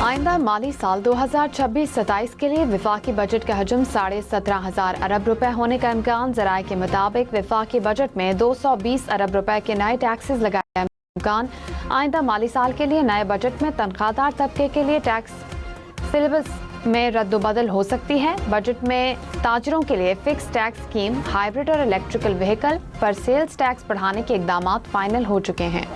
आइंदा माली साल 2026-27 के लिए विफाकी बजट का हजम 17.5 अरब रुपए होने का इम्कान। ज़राए के मुताबिक विफाकी बजट में 220 अरब रुपए के नए टैक्सेस लगाए जाने का इम्कान। आइंदा माली साल के लिए नए बजट में तनख्वाहदार तबके के लिए टैक्स सिलेबस में रद्दोबदल हो सकती है। बजट में ताजरों के लिए फिक्स टैक्स स्कीम, हाइब्रिड और इलेक्ट्रिकल व्हीकल पर सेल्स टैक्स बढ़ाने के इकदाम फाइनल हो चुके हैं।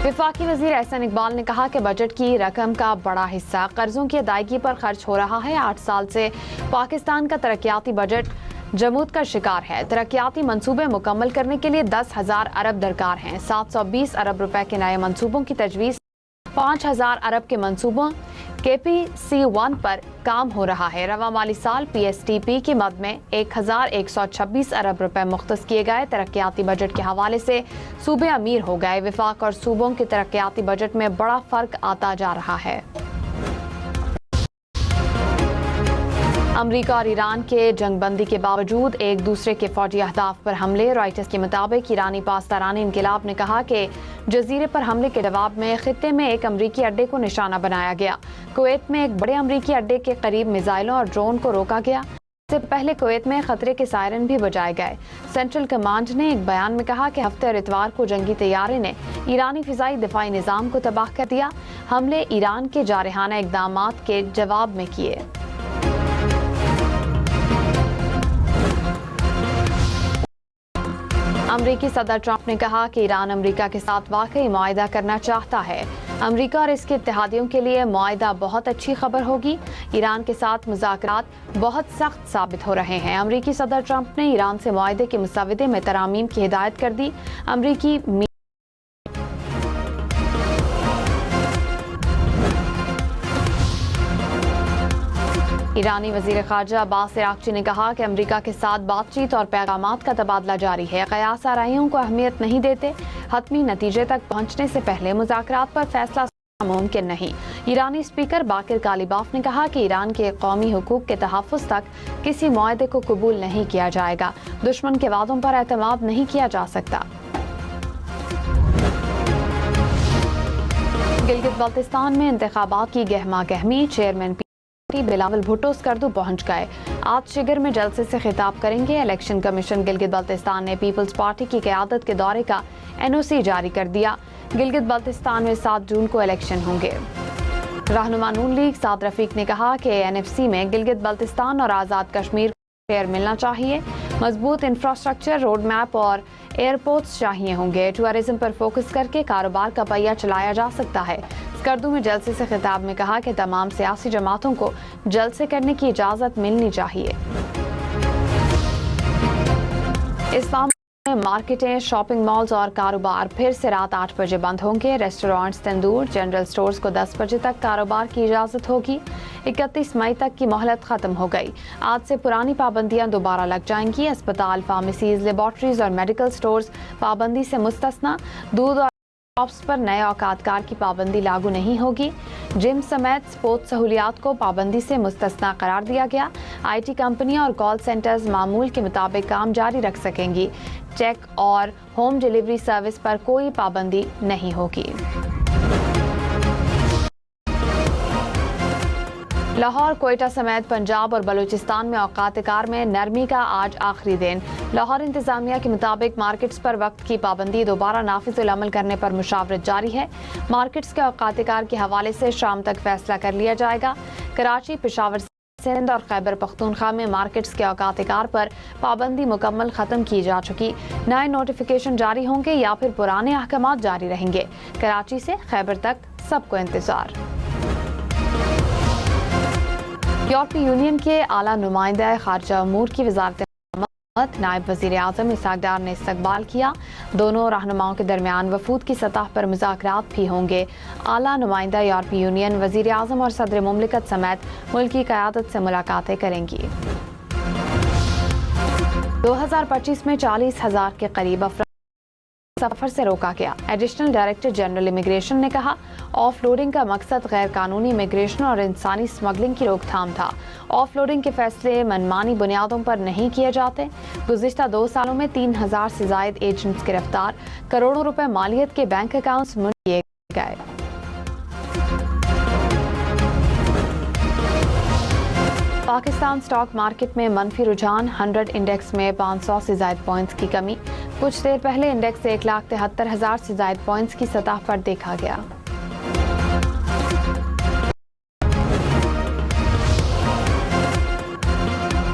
वफाकी वजीर एहसन इकबाल ने कहा कि बजट की रकम का बड़ा हिस्सा कर्जों की अदायगी पर खर्च हो रहा है। 8 साल से पाकिस्तान का तरक्याती बजट जमूद का शिकार है। तरक्याती मंसूबे मुकम्मल करने के लिए 10,000 अरब दरकार हैं। 720 अरब रुपए के नए मंसूबों की तजवीज़, 5,000 अरब के मंसूबों KPC1 पर काम हो रहा है। रवा माली साल PSTP की मद में 1,126 अरब रुपए मुख्तस किए गए। तरक्याती बजट के हवाले से सूबे अमीर हो गए। विफाक और सूबों के तरक्याती बजट में बड़ा फर्क आता जा रहा है। अमरीका और ईरान के जंगबंदी के बावजूद एक दूसरे के फौजी अहदाफ पर हमले। रॉयटर्स के मुताबिक ईरानी पासदारानी इनकिलाब ने कहा कि जजीरे पर हमले के जवाब में खित्ते में एक अमरीकी अड्डे को निशाना बनाया गया। कुवैत में एक बड़े अमरीकी अड्डे के करीब मिसाइलों और ड्रोन को रोका गया। इससे पहले कुवैत में खतरे के सायरन भी बजाए गए। सेंट्रल कमांड ने एक बयान में कहा कि हफ्ते और इतवार को जंगी तैयारे ने ईरानी फिजाई दिफाई निज़ाम को तबाह कर दिया। हमले ईरान के जारहाना इकदाम के जवाब में किए। अमरीकी सदर ट्रंप ने कहा कि ईरान अमरीका के साथ वाकई मुआहिदा करना चाहता है। अमरीका और इसके इत्तेहादियों के लिए मुआहिदा बहुत अच्छी खबर होगी। ईरान के साथ मुज़ाकरात बहुत सख्त साबित हो रहे हैं। अमरीकी सदर ट्रंप ने ईरान से मुआहिदे के मुसवदे में तरामीम की हिदायत कर दी। अमरीकी ईरानी वजीर खारजा अब्बास इराक्ची ने कहा कि अमरीका के साथ बातचीत और पैगामात का तबादला जारी है। कयास आराइयों को अहमियत नहीं देते। हतमी नतीजे तक पहुंचने से पहले मुज़ाकरात पर फैसला मुमकिन नहीं। ईरानी स्पीकर बाकिर कालिबाफ ने कहा कि ईरान के कौमी हुकूक के तहफ़्फ़ुज़ तक किसी मुआहदे को कबूल नहीं किया जाएगा। दुश्मन के वादों पर एतमाद नहीं किया जा सकता। गिलगित बल्तिस्तान में इंतखाबात की गहमा गहमी। चेयरमैन बिलावल भुट्टो स्कर्दू पहुंच गए। आज शिगर में जलसे से खिताब करेंगे। इलेक्शन कमीशन गिलगित बल्तिस्तान ने पीपल्स पार्टी की क़यादत के दौरे का NOC जारी कर दिया। गिलगित बल्तिस्तान में 7 जून को इलेक्शन होंगे। रहनुमा नून लीग साद रफीक ने कहा कि NFC में गिलगित बल्तिस्तान और आज़ाद कश्मीर को शेयर मिलना चाहिए। मजबूत इंफ्रास्ट्रक्चर, रोड मैप और एयरपोर्ट्स चाहिए होंगे। टूरिज्म पर फोकस करके कारोबार का पहिया चलाया जा सकता है। स्कर्दू में जलसे से खिताब में कहा कि तमाम सियासी जमातों को जलसे करने की इजाज़त मिलनी चाहिए। इस्लाम में मार्केटें, शॉपिंग मॉल्स और कारोबार फिर से रात 8 बजे बंद होंगे। रेस्टोरेंट्स, तंदूर, जनरल स्टोर्स को 10 बजे तक कारोबार की इजाज़त होगी। 31 मई तक की मोहलत खत्म हो गई। आज से पुरानी पाबंदियां दोबारा लग जाएंगी। अस्पताल, फार्मेसीज, लेबॉर्ट्रीज और मेडिकल स्टोर्स पाबंदी से मुस्तस्ना। दूध और शॉप्स पर नए औकातकार की पाबंदी लागू नहीं होगी। जिम समेत स्पोर्ट्स सहूलियात को पाबंदी से मुस्तस्ना करार दिया गया। IT कंपनियां और कॉल सेंटर्स मामूल के मुताबिक काम जारी रख सकेंगी। चेक और होम डिलीवरी सर्विस पर कोई पाबंदी नहीं होगी। लाहौर, कोयटा समेत पंजाब और बलूचिस्तान में औकात-ए-कार में नरमी का आज आखिरी दिन। लाहौर इंतजामिया के मुताबिक मार्केट्स पर वक्त की पाबंदी दोबारा नाफिजुल अमल करने पर मुशावरत जारी है। मार्केट्स के औकात-ए-कार के हवाले से शाम तक फैसला कर लिया जाएगा। कराची, पेशावर, सिंध और खैबर पख्तूनख्वा में मार्केट्स के औकात-ए-कार पर पाबंदी मुकम्मल खत्म की जा चुकी। नए नोटिफिकेशन जारी होंगे या फिर पुराने अहकामात जारी रहेंगे। कराची से खैबर तक सबको इंतजार। यूरोपीय यूनियन के आला नुमाइंदा खारजा अमूर की वजारत नायब वज़ीर आज़म इसहाक डार ने इस्तकबाल किया। दोनों रहनुमाओं के दरमियान वफूद की सतह पर मुज़ाकरात भी होंगे। आला नुमाइंदा यूरोपीय यूनियन, वज़ीर आज़म और सदर मुमलिकत समेत मुल्क की क़यादत से मुलाकातें करेंगी। 2025 में 40,000 के करीब अफराद सफर से रोका गया। एडिशनल डायरेक्टर जनरल इमिग्रेशन ने कहा, ऑफलोडिंग का मकसद गैर कानूनी इमिग्रेशन और इंसानी स्मगलिंग की रोकथाम था। ऑफलोडिंग के फैसले मनमानी बुनियादों पर नहीं किए जाते। गुज़िश्ता 2 सालों में 3000 से ज़ायद एजेंट्स गिरफ्तार, करोड़ों रुपए मालियत के बैंक अकाउंट्स मुंद किए गए। पाकिस्तान स्टॉक मार्केट में मनफी रुझान, 100 इंडेक्स में 500 से ज़ायद पॉइंट्स की कमी। कुछ देर पहले इंडेक्स 1,73,000 से ज़ायद पॉइंट्स की सतह पर देखा गया।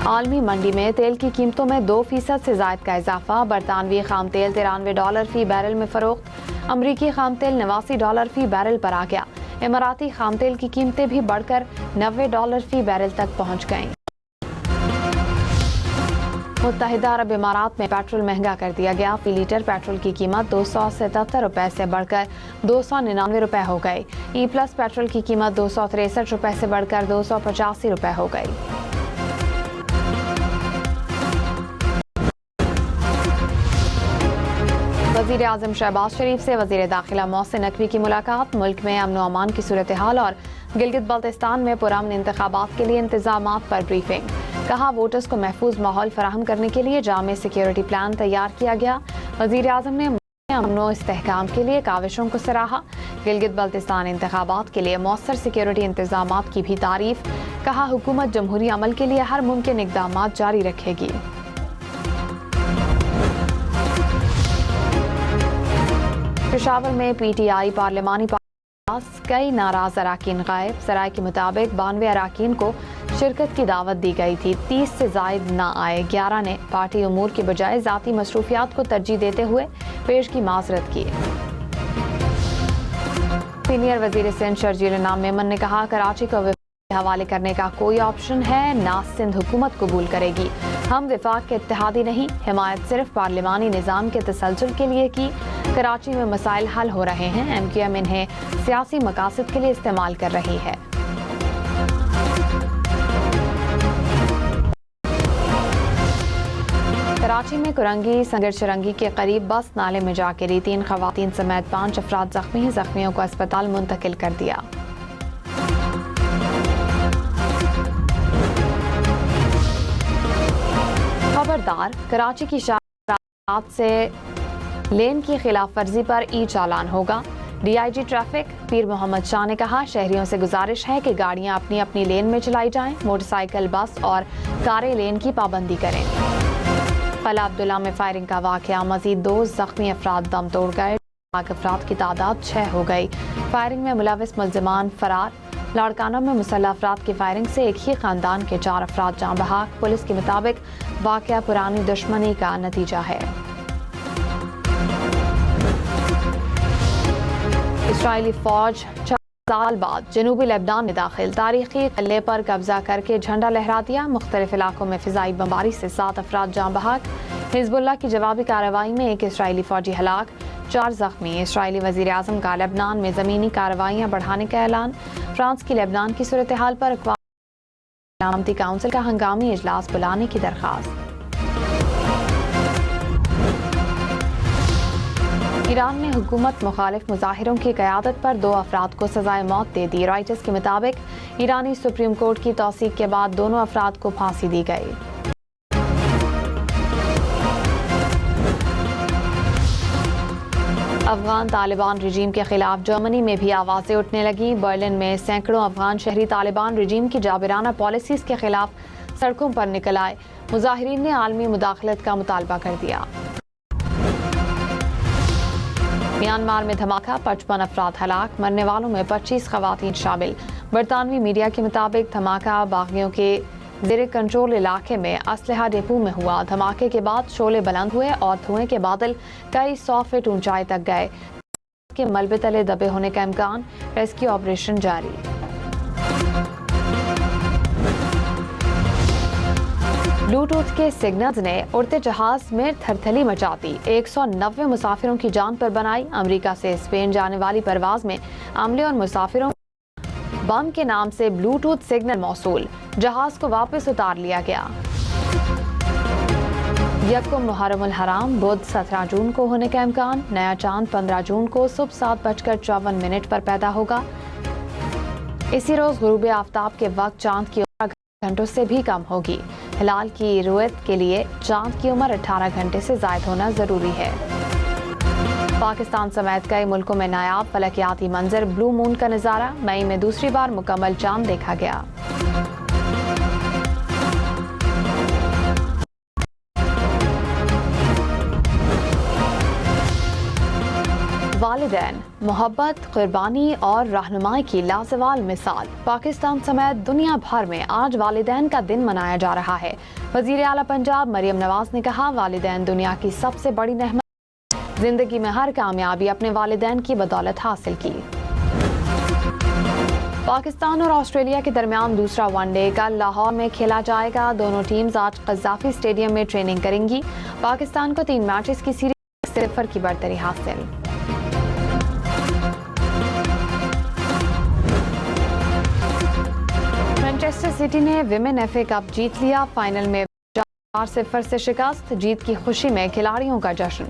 आलमी मंडी में तेल की कीमतों में 2% से ज़ायद का इजाफा। बरतानवी खाम तेल $93 फी बैरल में फरोख्त। अमरीकी खाम तेल $89 फी बैरल पर आ गया। इमाराती खाम तेल की कीमतें भी बढ़कर $90 फी बैरल तक पहुंच गईं। मुत्तहिदा अरब इमारात में पेट्रोल महंगा कर दिया गया। फी लीटर पेट्रोल की कीमत 277 रुपए से बढ़कर 299 रुपए हो गई। ई प्लस पेट्रोल की कीमत 263 रुपए से बढ़कर 285 रुपए हो गई। वज़ीर आज़म शहबाज शरीफ से वज़ीर दाखिला मोहसिन नकवी की मुलाकात। मुल्क में अमन व अमान की सूरत हाल और गिलगित बल्तिस्तान में पुरअमन इंतखाबात के लिए इंतजामात पर ब्रीफिंग। कहा, वोटर्स को महफूज माहौल फराहम करने के लिए जामे सिक्योरिटी प्लान तैयार किया गया। वज़ीर आज़म ने अमन व इस्तेहकाम के लिए काविशों को सराहा। गिलगित बल्तिस्तान इंतखाबात के लिए मौसर सिक्योरिटी इंतजामात की भी तारीफ। कहा, हुकूमत जमहूरी अमल के लिए हर मुमकिन इक़दामात जारी रखेगी। पेशावर में PTI पार्लिमानी पास कई नाराज अराकीन गायब। सराय के मुताबिक 92 अराकीन को शिरकत की दावत दी गई थी। 30 से जायद ना आए। 11 ने पार्टी उमूर के बजाय जाती मसरूफियात को तरजीह देते हुए पेश की माजरत की। सीनियर वजीर सिंध शर्जील इनाम मेमन ने कहा, कराची को हवाले करने का कोई ऑप्शन है ना सिंध हुकूमत कबूल करेगी। हम विफाक के इत्तेहादी नहीं, हिमायत सिर्फ पार्लिमानी निज़ाम के तसलसल के लिए की। कराची में मसाइल हल हो रहे हैं। MQM इन्हें सियासी मकासद के लिए इस्तेमाल कर रही है। कराची में कुरंगी संगरचरंगी के करीब बस नाले में जा गिरी। 3 खवातीन समेत 5 अफराद जख्मी। जख्मियों को अस्पताल मुंतकिल कर दिया। खबरदार, कराची की शारात से लेन की खिलाफ वर्जी पर ई चालान होगा। DIG ट्रैफिक पीर मोहम्मद शाह ने कहा, शहरियों से गुजारिश है कि गाड़ियां अपनी अपनी लेन में चलाई जाएं। मोटरसाइकिल, बस और कारें लेन की पाबंदी करें। कला अब्दुल्ला में फायरिंग का वाकया, मजीद 2 जख्मी अफराद दम तोड़ गए। अफराद की तादाद 6 हो गई। फायरिंग में मुलविस मुल्जिमान फरार। लाड़काना में मुसल्लह अफराद की फायरिंग से एक ही खानदान के 4 अफराद जाँ बहक। पुलिस के मुताबिक वाकया पुरानी दुश्मनी का नतीजा है। इस्राएली फौज 4 साल बाद जनूबी लेबनान में दाखिल। तारीखी किले पर कब्जा करके झंडा लहरा दिया। मुख्तलिफ इलाकों में फिजाई बमबारी से 7 अफराद जाँ बहक। हिजबुल्लाह की जवाबी कार्रवाई में एक इसराइली फौजी हलाक, 4 जख्मी। इसराइली वजीर आज़म का लेबनान में ज़मीनी कार्रवाइयाँ बढ़ाने का ऐलान। फ्रांस की लेबनान की सूरत हाल पर अक़वाम सलामती काउंसिल का हंगामी इजलास बुलाने की दरख्वास्त। ईरान ने हुकूमत मुखालिफ मुजाहिरों की क़यादत पर 2 अफराद को सजाए मौत दे दी। रॉयटर्स के मुताबिक ईरानी सुप्रीम कोर्ट की तौसीक के बाद दोनों अफराद को फांसी दी गई। अफगान तालिबान रजीम के खिलाफ जर्मनी में भी आवाज़ें उठने लगी। बर्लिन में सैकड़ों अफगान शहरी तालिबान रजीम की जाबिराना पॉलिसीज के खिलाफ सड़कों पर निकल आए। मुजाहिरीन ने आलमी मुदाखलत का मुतालबा कर दिया। म्यांमार में धमाका, 55 अफराद हलाक। मरने वालों में 25 खवातीन शामिल। बरतानवी मीडिया के मुताबिक धमाका बागियों के ज़ेरे कंट्रोल इलाके में असलहा डिपो में हुआ। धमाके के बाद शोले बुलंद हुए और धुएं के बादल कई 100 फीट ऊंचाई तक गए। के मलबे तले दबे होने का इम्कान। रेस्क्यू ऑपरेशन जारी। ब्लूटूथ के सिग्नल्स ने उड़ते जहाज में थरथली मचा दी। 190 मुसाफिरों की जान पर बनाई। अमेरिका से स्पेन जाने वाली परवाज में अमले और मुसाफिरों बम के नाम से ब्लूटूथ सिग्नल मौसूल। जहाज को वापस उतार लिया गया। यकम मुहर्रमुल हराम बुध 17 जून को होने का इम्कान। नया चांद 15 जून को सुबह 7:54 पर पैदा होगा। इसी रोज गुरूब आफ्ताब के वक्त चांद की उम्र घंटों से भी कम होगी। हिलाल की रुयत के लिए चांद की उम्र 18 घंटे से जायद होना जरूरी है। पाकिस्तान समेत कई मुल्कों में नायाब फलकियाती मंजर ब्लू मून का नजारा। मई में दूसरी बार मुकम्मल चांद देखा गया। वालिदैन मोहब्बत, कुर्बानी और रहनुमाई की लाजवाल मिसाल। पाकिस्तान समेत दुनिया भर में आज वालिदैन का दिन मनाया जा रहा है। वजीर आला पंजाब मरियम नवाज ने कहा, वालिदैन दुनिया की सबसे बड़ी नेमत, जिंदगी में हर कामयाबी अपने वालिदैन की बदौलत हासिल की। पाकिस्तान और ऑस्ट्रेलिया के दरमियान दूसरा वनडे कल लाहौर में खेला जाएगा। दोनों टीम्स आज कज़ाफी स्टेडियम में ट्रेनिंग करेंगी। पाकिस्तान को 3 मैचेस की सीरीज 0 की बढ़तरी हासिल। मैनचेस्टर सिटी ने विमेन FA कप जीत लिया। फाइनल में 4-0 से शिकस्त। जीत की खुशी में खिलाड़ियों का जश्न।